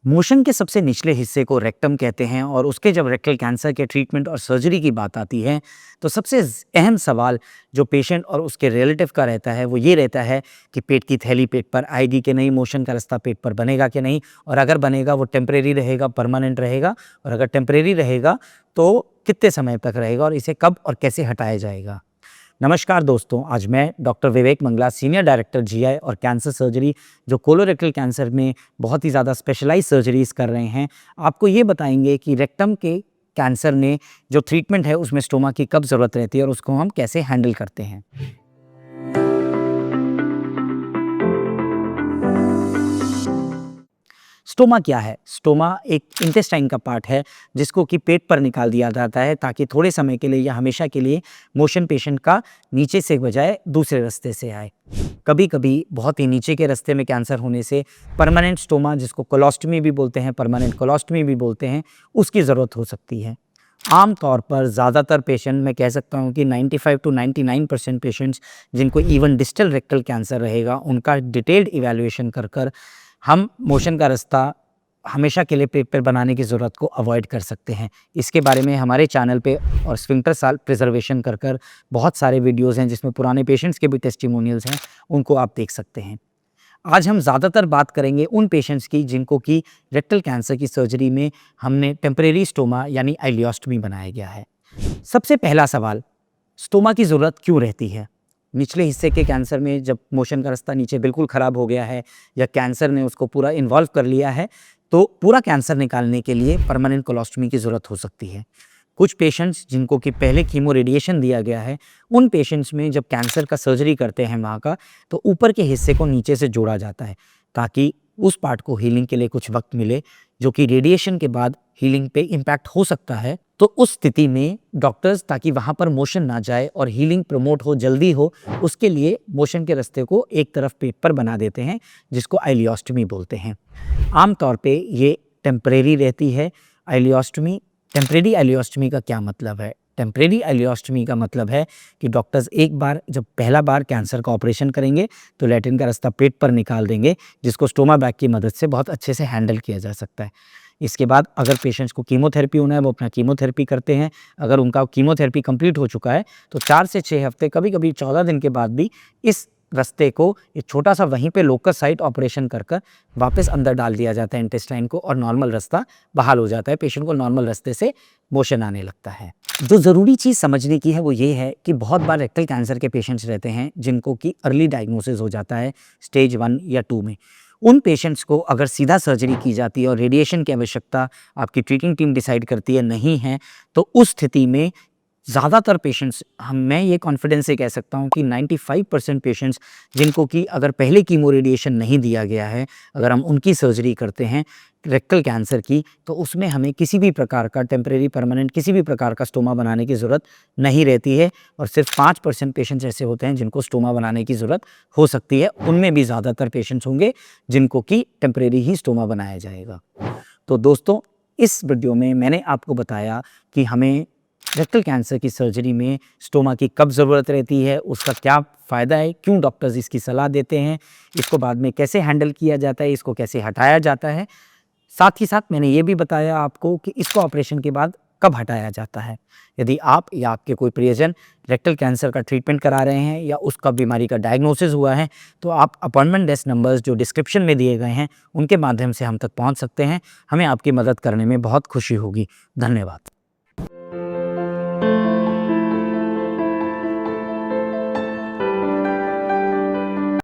Motion के सबसे निचले हिस्से को रेक्टम कहते हैं और उसके जब रेक्टल कैंसर के ट्रीटमेंट और सर्जरी की बात आती है तो सबसे अहम सवाल जो पेशेंट और उसके रिलेटिव का रहता है वो ये रहता है कि पेट की थैली पेट पर आएगी कि नहीं, मोशन का रास्ता पेट पर बनेगा कि नहीं, और अगर बनेगा वो टेम्परेरी रहेगा, परमानेंट रहेगा, और अगर टेम्परेरी रहेगा तो कितने समय तक रहेगा और इसे कब और कैसे हटाया जाएगा। नमस्कार दोस्तों, आज मैं डॉक्टर विवेक मंगला, सीनियर डायरेक्टर जीआई और कैंसर सर्जरी, जो कोलोरेक्टल कैंसर में बहुत ही ज़्यादा स्पेशलाइज सर्जरीज़ कर रहे हैं, आपको ये बताएंगे कि रेक्टम के कैंसर में जो ट्रीटमेंट है उसमें स्टोमा की कब ज़रूरत रहती है और उसको हम कैसे हैंडल करते हैं। स्टोमा क्या है? स्टोमा एक इंटेस्टाइन का पार्ट है जिसको कि पेट पर निकाल दिया जाता है ताकि थोड़े समय के लिए या हमेशा के लिए मोशन पेशेंट का नीचे से बजाय दूसरे रास्ते से आए। कभी कभी बहुत ही नीचे के रास्ते में कैंसर होने से परमानेंट स्टोमा, जिसको कोलोस्टमी भी बोलते हैं, परमानेंट कोलोस्टमी भी बोलते हैं, उसकी ज़रूरत हो सकती है। आम तौर पर ज़्यादातर पेशेंट, मैं कह सकता हूँ कि 95 to 99% पेशेंट्स जिनको इवन डिस्टल रेक्टल कैंसर रहेगा, उनका डिटेल्ड इवैल्यूएशन कर हम मोशन का रास्ता हमेशा के लिए पेट पर बनाने की ज़रूरत को अवॉइड कर सकते हैं। इसके बारे में हमारे चैनल पे और स्फिंक्टर साल प्रिजर्वेशन कर बहुत सारे वीडियोज़ हैं जिसमें पुराने पेशेंट्स के भी टेस्टिमोनियल्स हैं, उनको आप देख सकते हैं। आज हम ज़्यादातर बात करेंगे उन पेशेंट्स की जिनको कि रेक्टल कैंसर की सर्जरी में हमने टेम्परेरी स्टोमा यानी आइलियोस्टमी बनाया गया है। सबसे पहला सवाल, स्टोमा की ज़रूरत क्यों रहती है? निचले हिस्से के कैंसर में जब मोशन का रास्ता नीचे बिल्कुल ख़राब हो गया है या कैंसर ने उसको पूरा इन्वॉल्व कर लिया है तो पूरा कैंसर निकालने के लिए परमानेंट कोलोस्टमी की ज़रूरत हो सकती है। कुछ पेशेंट्स जिनको कि पहले कीमो रेडिएशन दिया गया है, उन पेशेंट्स में जब कैंसर का सर्जरी करते हैं वहाँ का, तो ऊपर के हिस्से को नीचे से जोड़ा जाता है ताकि उस पार्ट को हीलिंग के लिए कुछ वक्त मिले, जो कि रेडिएशन के बाद हीलिंग पे इम्पैक्ट हो सकता है। तो उस स्थिति में डॉक्टर्स, ताकि वहाँ पर मोशन ना जाए और हीलिंग प्रमोट हो, जल्दी हो, उसके लिए मोशन के रास्ते को एक तरफ पेट पर बना देते हैं, जिसको आइलियोस्टमी बोलते हैं। आमतौर पे ये टेम्परेरी रहती है आइलियोस्टमी। टेम्परेरी आइलियोस्टमी का क्या मतलब है? टेम्परेरी आइलियोस्टमी का मतलब है कि डॉक्टर्स एक बार जब पहला बार कैंसर का ऑपरेशन करेंगे तो लैट्रिन का रास्ता पेट पर निकाल देंगे, जिसको स्टोमा बैग की मदद से बहुत अच्छे से हैंडल किया जा सकता है। इसके बाद अगर पेशेंट्स को कीमोथेरेपी होना है वो अपना कीमोथेरेपी करते हैं। अगर उनका कीमोथेरेपी कंप्लीट हो चुका है तो 4 से 6 हफ्ते, कभी कभी 14 दिन के बाद भी इस रास्ते को एक छोटा सा वहीं पे लोकस साइट ऑपरेशन कर वापस अंदर डाल दिया जाता है इंटेस्टाइन को, और नॉर्मल रास्ता बहाल हो जाता है, पेशेंट को नॉर्मल रास्ते से मोशन आने लगता है। जो ज़रूरी चीज़ समझने की है वो ये है कि बहुत बार रेक्टल कैंसर के पेशेंट्स रहते हैं जिनको कि अर्ली डायग्नोसिस हो जाता है स्टेज 1 या 2 में। उन पेशेंट्स को अगर सीधा सर्जरी की जाती है और रेडिएशन की आवश्यकता आपकी ट्रीटिंग टीम डिसाइड करती है नहीं है, तो उस स्थिति में ज़्यादातर पेशेंट्स, मैं ये कॉन्फिडेंस से कह सकता हूँ कि 95% पेशेंट्स जिनको कि अगर पहले कीमो रेडिएशन नहीं दिया गया है, अगर हम उनकी सर्जरी करते हैं रेक्टल कैंसर की, तो उसमें हमें किसी भी प्रकार का टेम्परेरी, परमानेंट किसी भी प्रकार का स्टोमा बनाने की ज़रूरत नहीं रहती है। और सिर्फ 5% पेशेंट्स ऐसे होते हैं जिनको स्टोमा बनाने की ज़रूरत हो सकती है। उनमें भी ज़्यादातर पेशेंट्स होंगे जिनको कि टेम्परेरी ही स्टोमा बनाया जाएगा। तो दोस्तों, इस वीडियो में मैंने आपको बताया कि हमें रेक्टल कैंसर की सर्जरी में स्टोमा की कब ज़रूरत रहती है, उसका क्या फ़ायदा है, क्यों डॉक्टर्स इसकी सलाह देते हैं, इसको बाद में कैसे हैंडल किया जाता है, इसको कैसे हटाया जाता है। साथ ही साथ मैंने ये भी बताया आपको कि इसको ऑपरेशन के बाद कब हटाया जाता है। यदि आप या आपके कोई प्रियजन रेक्टल कैंसर का ट्रीटमेंट करा रहे हैं या उसका बीमारी का डायग्नोसिस हुआ है, तो आप अपॉइंटमेंट डेस्क नंबर्स जो डिस्क्रिप्शन में दिए गए हैं उनके माध्यम से हम तक पहुंच सकते हैं। हमें आपकी मदद करने में बहुत खुशी होगी। धन्यवाद।